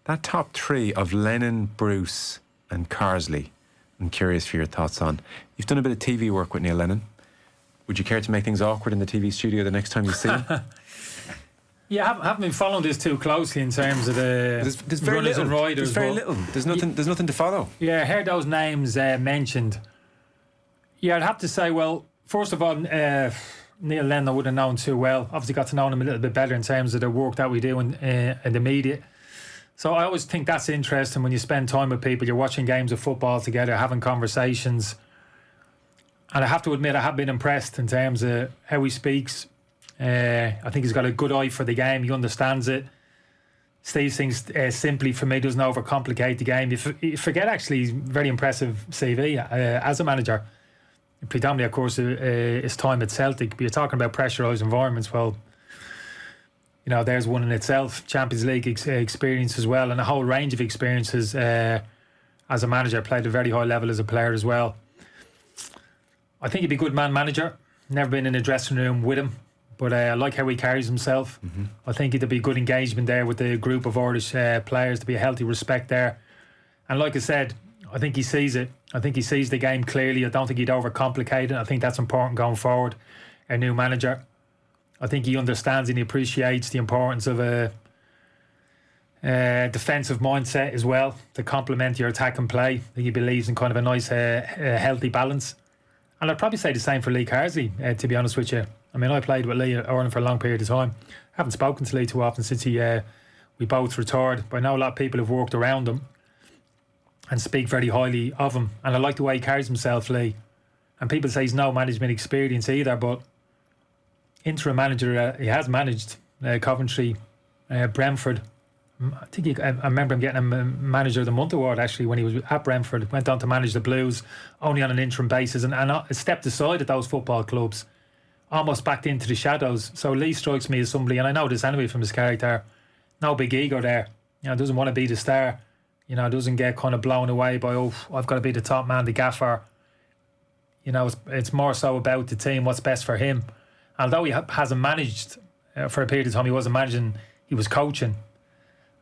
That top three of Lennon, Bruce and Carsley, I'm curious for your thoughts on. You've done a bit of TV work with Neil Lennon. Would you care to make things awkward in the TV studio the next time you see him? Yeah, I haven't been following this too closely in terms of the there's very runners little. and riders. There's very little. There's nothing to follow. Yeah, I heard those names mentioned. Yeah, I'd have to say, well, first of all, Neil Lennon I would have known too well. Obviously got to know him a little bit better in terms of the work that we do in the media. So I always think that's interesting when you spend time with people, you're watching games of football together, having conversations. And I have to admit, I have been impressed in terms of how he speaks. I think he's got a good eye for the game. He understands it. Sees things simply, for me, doesn't overcomplicate the game. You forget, actually, he's very impressive CV as a manager. Predominantly, of course, his time at Celtic. But you're talking about pressurised environments. Well, you know, there's one in itself. Champions League experience as well, and a whole range of experiences as a manager. Played at a very high level as a player as well. I think he'd be a good manager. Never been in a dressing room with him, but I like how he carries himself. Mm-hmm. I think there'd be good engagement there with the group of Irish players. To be a healthy respect there, and like I said, I think he sees it. I think he sees the game clearly. I don't think he'd overcomplicate it. I think that's important going forward. A new manager, I think he understands and he appreciates the importance of a defensive mindset as well to complement your attack and play. I think he believes in kind of a nice, healthy balance. And I'd probably say the same for Lee Carsley, to be honest with you. I mean, I played with Lee at Ireland for a long period of time. I haven't spoken to Lee too often since we both retired, but I know a lot of people have worked around him and speak very highly of him. And I like the way he carries himself, Lee. And people say he's no management experience either, but interim manager, he has managed Coventry, Brentford. I remember him getting a Manager of the Month award actually when he was at Brentford. Went on to manage the Blues only on an interim basis and stepped aside at those football clubs, almost backed into the shadows. So Lee strikes me as somebody, and I know this anyway from his character, no big ego there. You know, doesn't want to be the star. You know, doesn't get kind of blown away by, oh, I've got to be the top man, the gaffer. You know, it's more so about the team, what's best for him. Although he hasn't managed for a period of time, he wasn't managing, he was coaching.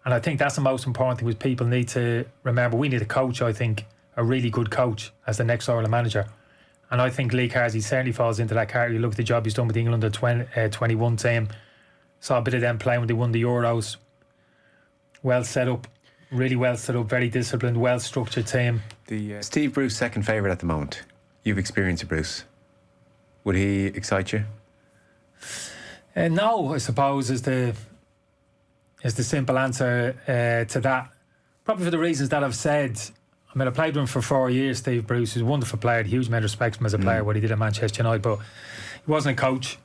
And I think that's the most important thing, which people need to remember. We need a coach, I think, a really good coach as the next Ireland manager. And I think Lee Carsley certainly falls into that category. You look at the job he's done with the England under 21 team. Saw a bit of them playing when they won the Euros. Well set up, really well set up, very disciplined, well structured team. The Steve Bruce second favourite at the moment. You've experienced Bruce. Would he excite you? No, I suppose is the simple answer to that. Probably for the reasons that I've said. I mean, I played with him for 4 years, Steve Bruce. He's a wonderful player, huge amount of respect for him as a player, what he did at Manchester United, but he wasn't a coach.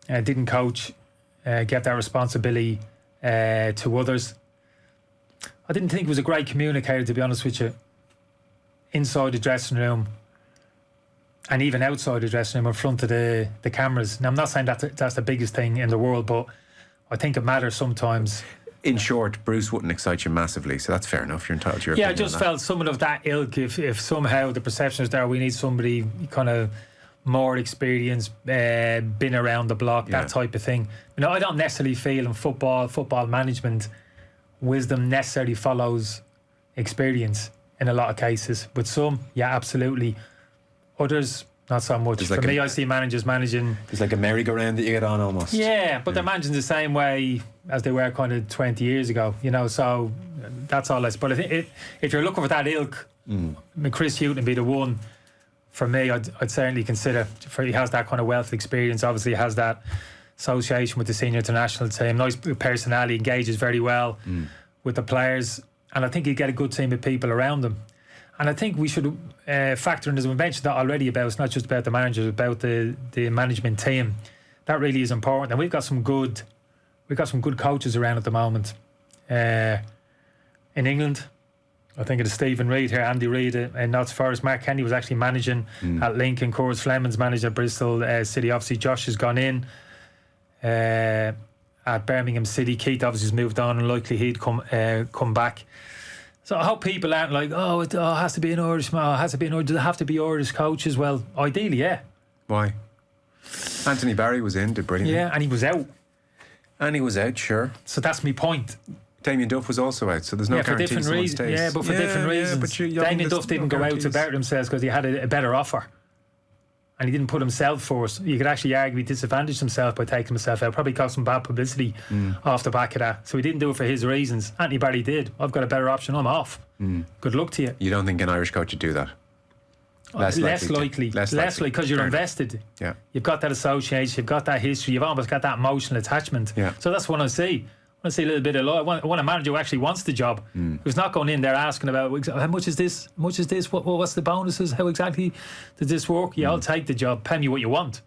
Didn't coach, get that responsibility to others. I didn't think he was a great communicator, to be honest with you. Inside the dressing room and even outside the dressing room in front of the cameras. Now, I'm not saying that's the biggest thing in the world, but I think it matters sometimes. In short, Bruce wouldn't excite you massively, so that's fair enough. You're entitled to your opinion. I just felt someone of that ilk. If somehow the perception is there, we need somebody kind of more experienced, been around the block, that type of thing. You know, I don't necessarily feel in football management, wisdom necessarily follows experience in a lot of cases. With some, yeah, absolutely. Others, not so much. For me, I see managers managing. There's like a merry-go-round that you get on almost. Yeah, but they're managing the same way as they were kind of 20 years ago, you know, so that's all. But I think if you're looking for that ilk, I mean, Chris Hughton would be the one for me. I'd certainly consider. He has that kind of wealth of experience. Obviously, he has that association with the senior international team. Nice personality, engages very well with the players, and I think he'd get a good team of people around him. And I think we should factor in, as we mentioned that already, about it's not just about the managers, it's about the management team. That really is important. And we've got some good coaches around at the moment. In England, I think it is Stephen Reid here, Andy Reid and Notts Forest. Mark Kenny was actually managing at Lincoln. Cors Fleming's managed at Bristol City. Obviously, Josh has gone in at Birmingham City. Keith obviously has moved on, and likely he'd come back. So I hope people aren't like, it has to be an Irish man, does it have to be Irish coaches? Well, ideally, yeah. Why? Anthony Barry was in, did brilliantly. Yeah, and he was out. And he was out, sure. So that's my point. Damien Duff was also out, so there's no Yeah, for guarantee different someone reasons. stays. Yeah, but for different reasons. But Damien Duff didn't go out to better themselves because he had a better offer. And he didn't put himself first. You could actually argue he disadvantaged himself by taking himself out. Probably got some bad publicity off the back of that. So he didn't do it for his reasons. Anthony Barry did. I've got a better option. I'm off. Good luck to you. You don't think an Irish coach would do that? Less likely because you're invested. Yeah. You've got that association, you've got that history, you've almost got that emotional attachment. Yeah. So that's what I see. I want to see a little bit of I want a manager who actually wants the job, who's not going in there asking about how much is this, what's the bonuses, how exactly does this work? Yeah, I'll take the job, pay me what you want.